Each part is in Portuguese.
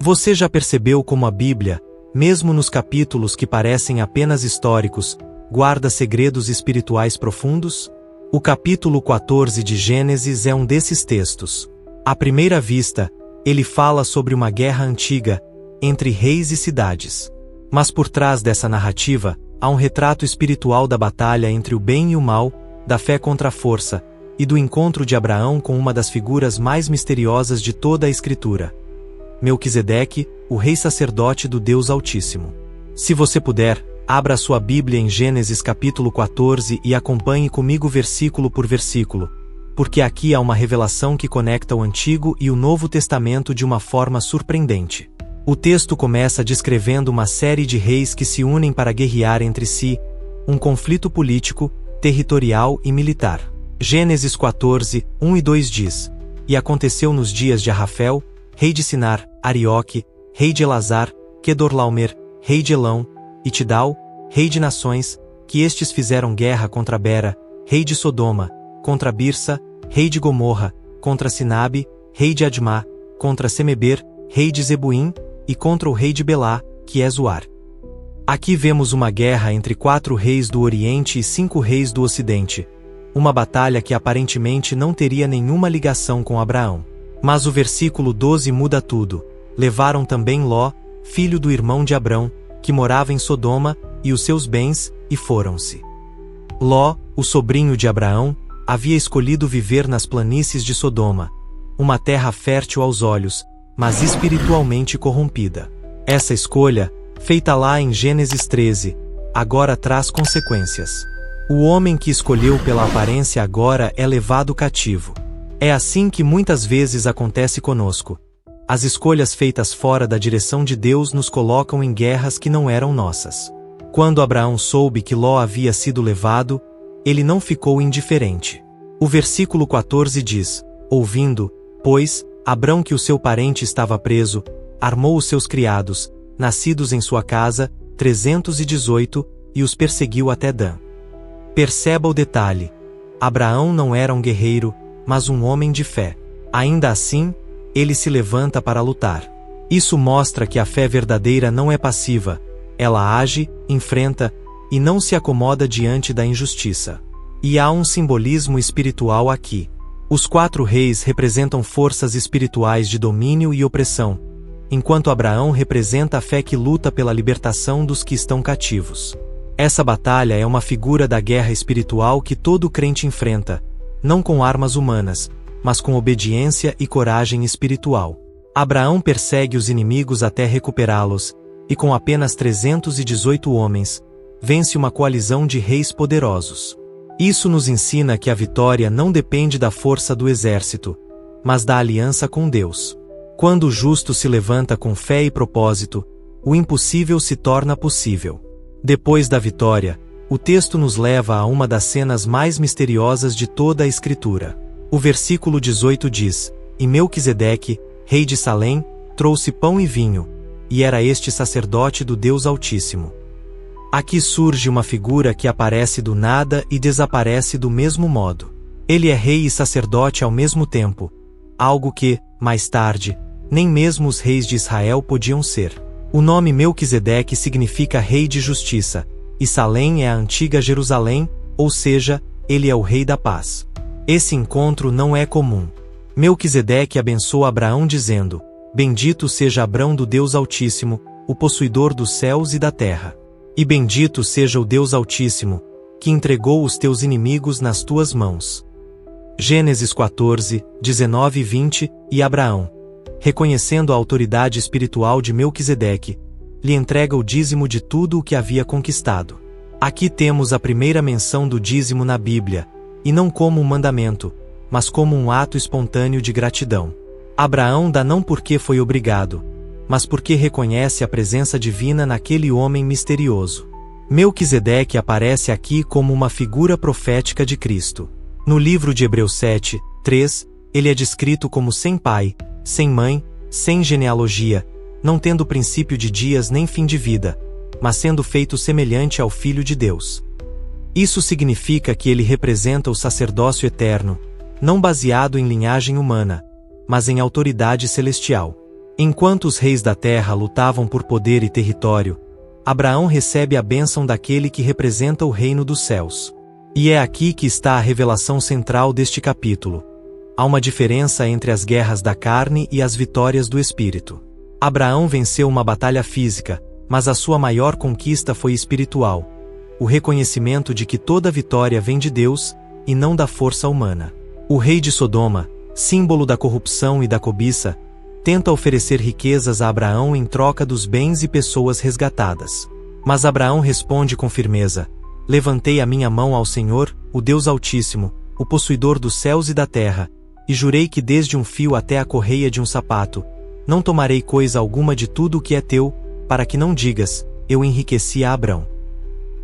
Você já percebeu como a Bíblia, mesmo nos capítulos que parecem apenas históricos, guarda segredos espirituais profundos? O capítulo 14 de Gênesis é um desses textos. À primeira vista, ele fala sobre uma guerra antiga, entre reis e cidades. Mas por trás dessa narrativa, há um retrato espiritual da batalha entre o bem e o mal, da fé contra a força, e do encontro de Abraão com uma das figuras mais misteriosas de toda a Escritura. Melquisedeque, o rei sacerdote do Deus Altíssimo. Se você puder, abra sua Bíblia em Gênesis capítulo 14 e acompanhe comigo versículo por versículo, porque aqui há uma revelação que conecta o Antigo e o Novo Testamento de uma forma surpreendente. O texto começa descrevendo uma série de reis que se unem para guerrear entre si, um conflito político, territorial e militar. Gênesis 14, 1 e 2 diz: E aconteceu nos dias de Arrafel, rei de Sinar, Arioque, rei de Elazar, Quedorlaomer, rei de Elão, e Tidal, rei de nações, que estes fizeram guerra contra Bera, rei de Sodoma, contra Birsa, rei de Gomorra, contra Sinabe, rei de Admá, contra Semeber, rei de Zebuim, e contra o rei de Belá, que é Zoar. Aqui vemos uma guerra entre 4 reis do Oriente e 5 reis do Ocidente, uma batalha que aparentemente não teria nenhuma ligação com Abraão. Mas o versículo 12 muda tudo. Levaram também Ló, filho do irmão de Abrão, que morava em Sodoma, e os seus bens, e foram-se. Ló, o sobrinho de Abraão, havia escolhido viver nas planícies de Sodoma, uma terra fértil aos olhos, mas espiritualmente corrompida. Essa escolha, feita lá em Gênesis 13, agora traz consequências. O homem que escolheu pela aparência agora é levado cativo. É assim que muitas vezes acontece conosco. As escolhas feitas fora da direção de Deus nos colocam em guerras que não eram nossas. Quando Abraão soube que Ló havia sido levado, ele não ficou indiferente. O versículo 14 diz: Ouvindo, pois, Abrão que o seu parente estava preso, armou os seus criados, nascidos em sua casa, 318, e os perseguiu até Dan. Perceba o detalhe. Abraão não era um guerreiro, mas um homem de fé. Ainda assim, ele se levanta para lutar. Isso mostra que a fé verdadeira não é passiva, ela age, enfrenta, e não se acomoda diante da injustiça. E há um simbolismo espiritual aqui. Os 4 reis representam forças espirituais de domínio e opressão, enquanto Abraão representa a fé que luta pela libertação dos que estão cativos. Essa batalha é uma figura da guerra espiritual que todo crente enfrenta, não com armas humanas, mas com obediência e coragem espiritual. Abraão persegue os inimigos até recuperá-los, e com apenas 318 homens, vence uma coalizão de reis poderosos. Isso nos ensina que a vitória não depende da força do exército, mas da aliança com Deus. Quando o justo se levanta com fé e propósito, o impossível se torna possível. Depois da vitória, o texto nos leva a uma das cenas mais misteriosas de toda a Escritura. O versículo 18 diz: E Melquisedeque, rei de Salém, trouxe pão e vinho, e era este sacerdote do Deus Altíssimo. Aqui surge uma figura que aparece do nada e desaparece do mesmo modo. Ele é rei e sacerdote ao mesmo tempo, algo que, mais tarde, nem mesmo os reis de Israel podiam ser. O nome Melquisedeque significa rei de justiça, e Salém é a antiga Jerusalém, ou seja, ele é o rei da paz. Esse encontro não é comum. Melquisedeque abençoa Abraão dizendo: Bendito seja Abrão do Deus Altíssimo, o possuidor dos céus e da terra. E bendito seja o Deus Altíssimo, que entregou os teus inimigos nas tuas mãos. Gênesis 14, 19 e 20, e Abraão, reconhecendo a autoridade espiritual de Melquisedeque, lhe entrega o dízimo de tudo o que havia conquistado. Aqui temos a primeira menção do dízimo na Bíblia, e não como um mandamento, mas como um ato espontâneo de gratidão. Abraão dá não porque foi obrigado, mas porque reconhece a presença divina naquele homem misterioso. Melquisedeque aparece aqui como uma figura profética de Cristo. No livro de Hebreus 7, 3, ele é descrito como sem pai, sem mãe, sem genealogia, não tendo princípio de dias nem fim de vida, mas sendo feito semelhante ao Filho de Deus. Isso significa que ele representa o sacerdócio eterno, não baseado em linhagem humana, mas em autoridade celestial. Enquanto os reis da terra lutavam por poder e território, Abraão recebe a bênção daquele que representa o reino dos céus. E é aqui que está a revelação central deste capítulo. Há uma diferença entre as guerras da carne e as vitórias do espírito. Abraão venceu uma batalha física, mas a sua maior conquista foi espiritual. O reconhecimento de que toda vitória vem de Deus, e não da força humana. O rei de Sodoma, símbolo da corrupção e da cobiça, tenta oferecer riquezas a Abraão em troca dos bens e pessoas resgatadas. Mas Abraão responde com firmeza: levantei a minha mão ao Senhor, o Deus Altíssimo, o possuidor dos céus e da terra, e jurei que desde um fio até a correia de um sapato, não tomarei coisa alguma de tudo o que é teu, para que não digas, eu enriqueci a Abrão.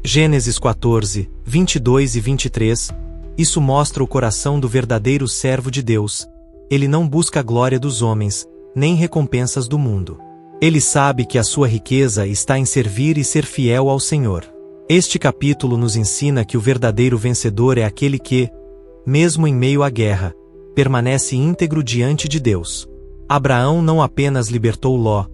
Gênesis 14, 22 e 23. Isso mostra o coração do verdadeiro servo de Deus. Ele não busca a glória dos homens, nem recompensas do mundo. Ele sabe que a sua riqueza está em servir e ser fiel ao Senhor. Este capítulo nos ensina que o verdadeiro vencedor é aquele que, mesmo em meio à guerra, permanece íntegro diante de Deus. Abraão não apenas libertou Ló,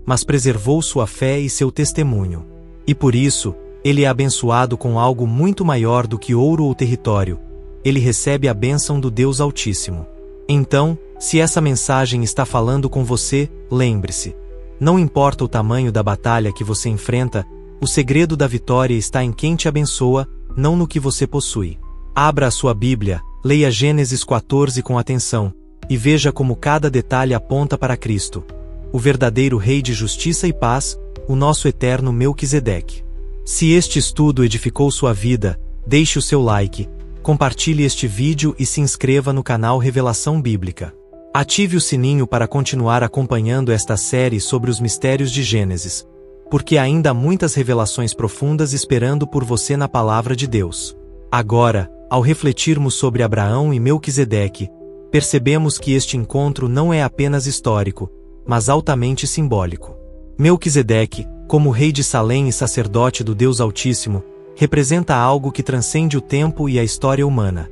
mas preservou sua fé e seu testemunho. E por isso, ele é abençoado com algo muito maior do que ouro ou território. Ele recebe a bênção do Deus Altíssimo. Então, se essa mensagem está falando com você, lembre-se: não importa o tamanho da batalha que você enfrenta, o segredo da vitória está em quem te abençoa, não no que você possui. Abra a sua Bíblia, leia Gênesis 14 com atenção, e veja como cada detalhe aponta para Cristo, o verdadeiro Rei de justiça e paz, o nosso eterno Melquisedeque. Se este estudo edificou sua vida, deixe o seu like, compartilhe este vídeo e se inscreva no canal Revelação Bíblica. Ative o sininho para continuar acompanhando esta série sobre os mistérios de Gênesis, porque ainda há muitas revelações profundas esperando por você na Palavra de Deus. Agora, ao refletirmos sobre Abraão e Melquisedeque, percebemos que este encontro não é apenas histórico, mas altamente simbólico. Melquisedeque, como rei de Salém e sacerdote do Deus Altíssimo, representa algo que transcende o tempo e a história humana.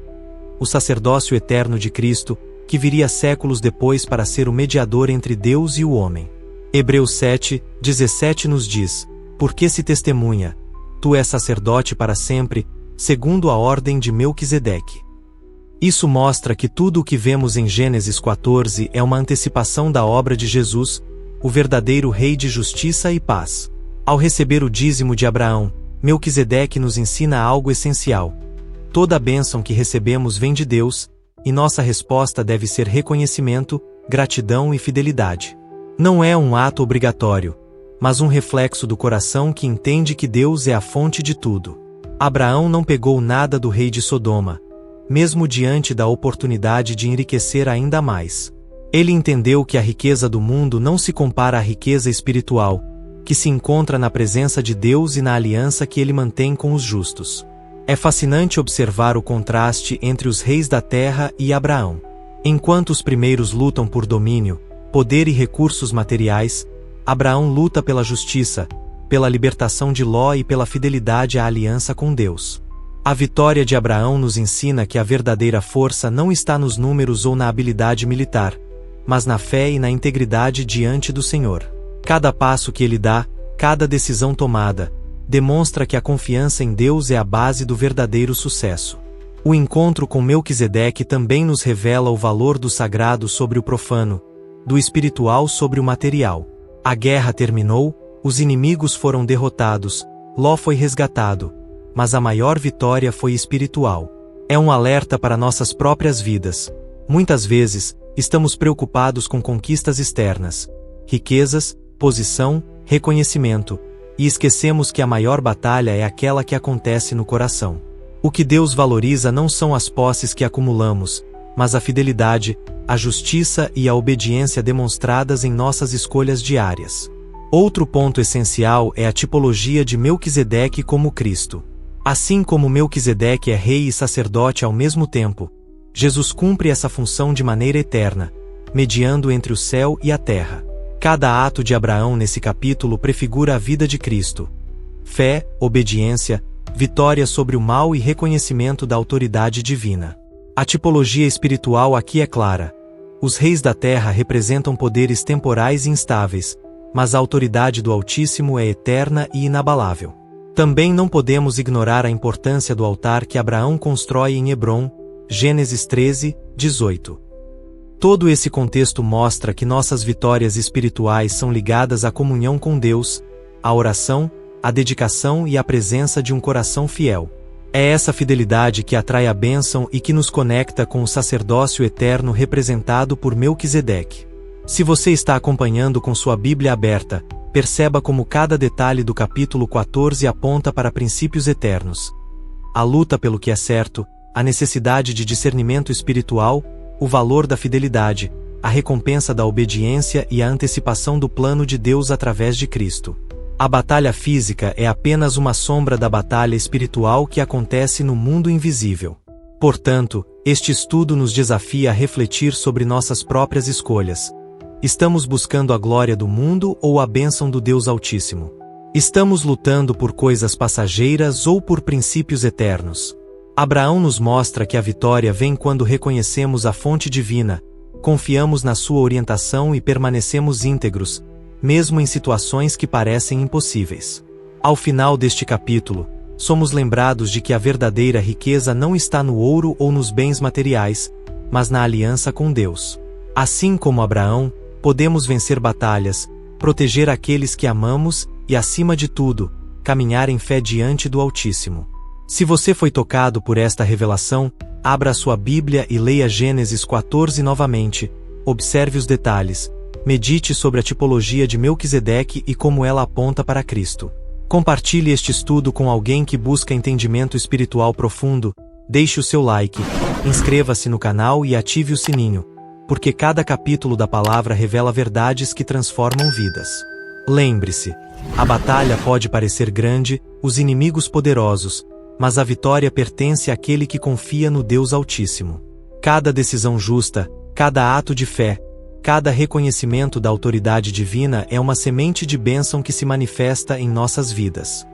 O sacerdócio eterno de Cristo, que viria séculos depois para ser o mediador entre Deus e o homem. Hebreus 7, 17 nos diz: porque se testemunha, tu és sacerdote para sempre, segundo a ordem de Melquisedeque. Isso mostra que tudo o que vemos em Gênesis 14 é uma antecipação da obra de Jesus, o verdadeiro Rei de justiça e paz. Ao receber o dízimo de Abraão, Melquisedeque nos ensina algo essencial. Toda a bênção que recebemos vem de Deus, e nossa resposta deve ser reconhecimento, gratidão e fidelidade. Não é um ato obrigatório, mas um reflexo do coração que entende que Deus é a fonte de tudo. Abraão não pegou nada do rei de Sodoma, mesmo diante da oportunidade de enriquecer ainda mais. Ele entendeu que a riqueza do mundo não se compara à riqueza espiritual, que se encontra na presença de Deus e na aliança que ele mantém com os justos. É fascinante observar o contraste entre os reis da terra e Abraão. Enquanto os primeiros lutam por domínio, poder e recursos materiais, Abraão luta pela justiça, pela libertação de Ló e pela fidelidade à aliança com Deus. A vitória de Abraão nos ensina que a verdadeira força não está nos números ou na habilidade militar, mas na fé e na integridade diante do Senhor. Cada passo que ele dá, cada decisão tomada, demonstra que a confiança em Deus é a base do verdadeiro sucesso. O encontro com Melquisedeque também nos revela o valor do sagrado sobre o profano, do espiritual sobre o material. A guerra terminou, os inimigos foram derrotados, Ló foi resgatado, mas a maior vitória foi espiritual. É um alerta para nossas próprias vidas. Muitas vezes, estamos preocupados com conquistas externas, riquezas, posição, reconhecimento, e esquecemos que a maior batalha é aquela que acontece no coração. O que Deus valoriza não são as posses que acumulamos, mas a fidelidade, a justiça e a obediência demonstradas em nossas escolhas diárias. Outro ponto essencial é a tipologia de Melquisedeque como Cristo. Assim como Melquisedeque é rei e sacerdote ao mesmo tempo, Jesus cumpre essa função de maneira eterna, mediando entre o céu e a terra. Cada ato de Abraão nesse capítulo prefigura a vida de Cristo. Fé, obediência, vitória sobre o mal e reconhecimento da autoridade divina. A tipologia espiritual aqui é clara. Os reis da terra representam poderes temporais e instáveis, mas a autoridade do Altíssimo é eterna e inabalável. Também não podemos ignorar a importância do altar que Abraão constrói em Hebrom, Gênesis 13, 18. Todo esse contexto mostra que nossas vitórias espirituais são ligadas à comunhão com Deus, à oração, à dedicação e à presença de um coração fiel. É essa fidelidade que atrai a bênção e que nos conecta com o sacerdócio eterno representado por Melquisedeque. Se você está acompanhando com sua Bíblia aberta, perceba como cada detalhe do capítulo 14 aponta para princípios eternos. A luta pelo que é certo, a necessidade de discernimento espiritual, o valor da fidelidade, a recompensa da obediência e a antecipação do plano de Deus através de Cristo. A batalha física é apenas uma sombra da batalha espiritual que acontece no mundo invisível. Portanto, este estudo nos desafia a refletir sobre nossas próprias escolhas. Estamos buscando a glória do mundo ou a bênção do Deus Altíssimo? Estamos lutando por coisas passageiras ou por princípios eternos? Abraão nos mostra que a vitória vem quando reconhecemos a fonte divina, confiamos na sua orientação e permanecemos íntegros, mesmo em situações que parecem impossíveis. Ao final deste capítulo, somos lembrados de que a verdadeira riqueza não está no ouro ou nos bens materiais, mas na aliança com Deus. Assim como Abraão, podemos vencer batalhas, proteger aqueles que amamos e, acima de tudo, caminhar em fé diante do Altíssimo. Se você foi tocado por esta revelação, abra a sua Bíblia e leia Gênesis 14 novamente, observe os detalhes, medite sobre a tipologia de Melquisedeque e como ela aponta para Cristo. Compartilhe este estudo com alguém que busca entendimento espiritual profundo, deixe o seu like, inscreva-se no canal e ative o sininho, porque cada capítulo da palavra revela verdades que transformam vidas. Lembre-se, a batalha pode parecer grande, os inimigos poderosos, mas a vitória pertence àquele que confia no Deus Altíssimo. Cada decisão justa, cada ato de fé, cada reconhecimento da autoridade divina é uma semente de bênção que se manifesta em nossas vidas.